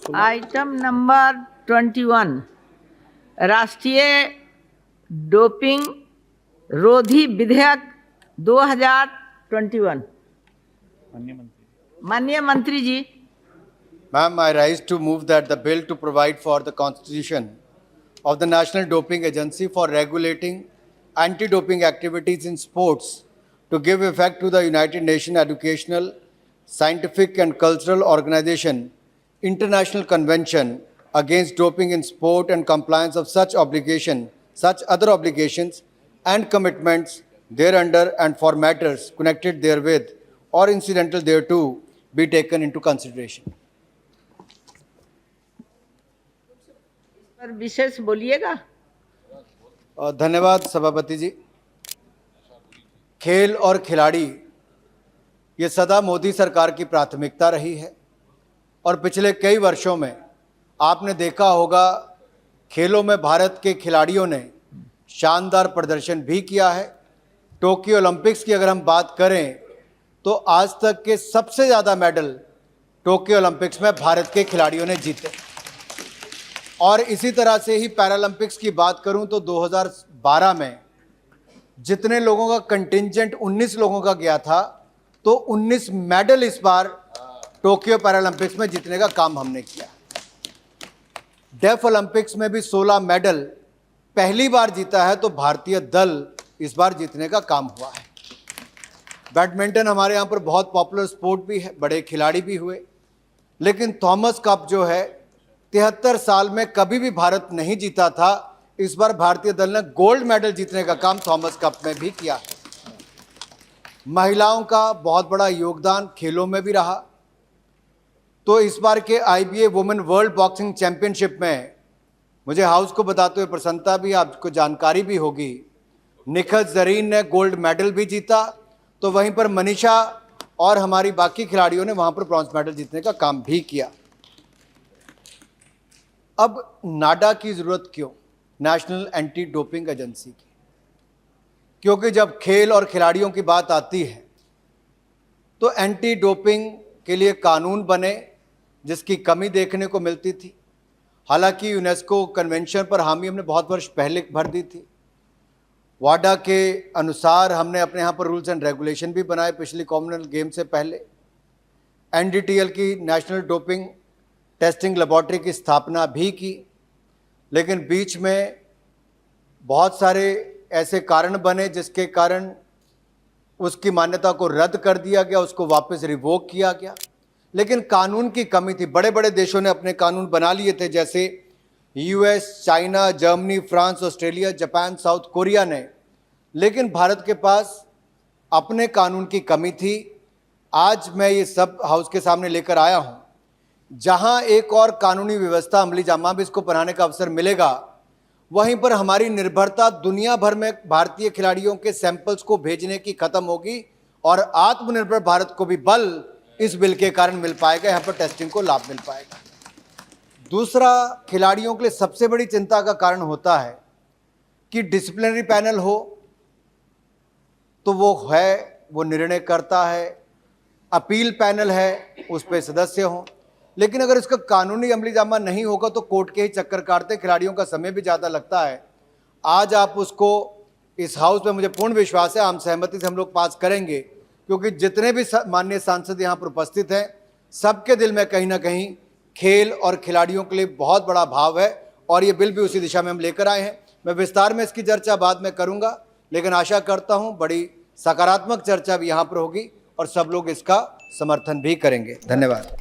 Item number 21 राष्ट्रीय doping रोधी विधेयक 2021। माननीय मंत्री जी। Ma'am, I rise to move that the bill to provide for the constitution of the National Doping Agency for regulating anti-doping activities in sports to give effect to the United Nations Educational, Scientific and Cultural Organization International Convention against Doping in Sport and compliance of such other obligations and commitments thereunder and for matters connected therewith or incidental thereto be taken into consideration. पर विशेष बोलिएगा। धन्यवाद सभापति जी। खेल और खिलाड़ी ये सदा मोदी सरकार की प्राथमिकता रही है और पिछले कई वर्षों में आपने देखा होगा खेलों में भारत के खिलाड़ियों ने शानदार प्रदर्शन भी किया है। टोक्यो ओलंपिक्स की अगर हम बात करें तो आज तक के सबसे ज़्यादा मेडल टोक्यो ओलंपिक्स में भारत के खिलाड़ियों ने जीते और इसी तरह से ही पैरालंपिक्स की बात करूं तो 2012 में जितने लोगों का कंटिंजेंट 19 लोगों का गया था तो 19 मेडल इस बार टोक्यो पैरालंपिक्स में जीतने का काम हमने किया। डेफ ओलंपिक्स में भी 16 मेडल पहली बार जीता है तो भारतीय दल इस बार जीतने का काम हुआ है। बैडमिंटन हमारे यहाँ पर बहुत पॉपुलर स्पोर्ट भी है, बड़े खिलाड़ी भी हुए, लेकिन थॉमस कप जो है 73 साल में कभी भी भारत नहीं जीता था। इस बार भारतीय दल ने गोल्ड मेडल जीतने का काम थॉमस कप में भी किया है। महिलाओं का बहुत बड़ा योगदान खेलों में भी रहा। तो इस बार के IBA women world boxing championship में मुझे हाउस को बताते हुए प्रसन्नता भी, आपको जानकारी भी होगी, निखत जरीन ने गोल्ड मेडल भी जीता, तो वहीं पर मनीषा और हमारी बाकी खिलाड़ियों ने वहां पर ब्रॉन्ज मेडल जीतने का काम भी किया। अब नाडा की जरूरत क्यों, नेशनल एंटी डोपिंग एजेंसी की? क्योंकि जब खेल और खिलाड़ियों की बात आती है तो एंटी डोपिंग के लिए कानून बने जिसकी कमी देखने को मिलती थी। हालांकि यूनेस्को कन्वेंशन पर हामी हमने बहुत वर्ष पहले भर दी थी। वाडा के अनुसार हमने अपने यहाँ पर रूल्स एंड रेगुलेशन भी बनाए पिछली कॉमनवेल्थ गेम से पहले। NDTL की नेशनल डोपिंग टेस्टिंग लेबॉर्ट्री की स्थापना भी की, लेकिन बीच में बहुत सारे ऐसे कारण बने जिसके कारण उसकी मान्यता को रद्द कर दिया गया, उसको वापस रिवोक किया गया। लेकिन कानून की कमी थी। बड़े बड़े देशों ने अपने कानून बना लिए थे, जैसे US, China, Germany, France, Australia, Japan, south Korea ने, लेकिन भारत के पास अपने कानून की कमी थी। आज मैं ये सब हाउस के सामने लेकर आया हूँ, जहाँ एक और कानूनी व्यवस्था अमली जामा भी इसको बनाने का अवसर मिलेगा। वहीं पर हमारी निर्भरता दुनिया भर में भारतीय खिलाड़ियों के सैंपल्स को भेजने की खत्म होगी और आत्मनिर्भर भारत को भी बल इस बिल के कारण मिल पाएगा। यहाँ पर टेस्टिंग को लाभ मिल पाएगा। दूसरा, खिलाड़ियों के लिए सबसे बड़ी चिंता का कारण होता है कि डिसिप्लिनरी पैनल हो तो वो निर्णय करता है, अपील पैनल है उस पर सदस्य हों, लेकिन अगर इसका कानूनी अमली जामा नहीं होगा तो कोर्ट के ही चक्कर काटते, खिलाड़ियों का समय भी ज़्यादा लगता है। आज आप उसको इस हाउस में, मुझे पूर्ण विश्वास है, आम सहमति से हम लोग पास करेंगे, क्योंकि जितने भी माननीय सांसद यहाँ पर उपस्थित हैं सबके दिल में कहीं ना कहीं खेल और खिलाड़ियों के लिए बहुत बड़ा भाव है और ये बिल भी उसी दिशा में हम लेकर आए हैं। मैं विस्तार में इसकी चर्चा बाद में करूँगा, लेकिन आशा करता हूँ बड़ी सकारात्मक चर्चा भी यहाँ पर होगी और सब लोग इसका समर्थन भी करेंगे। धन्यवाद।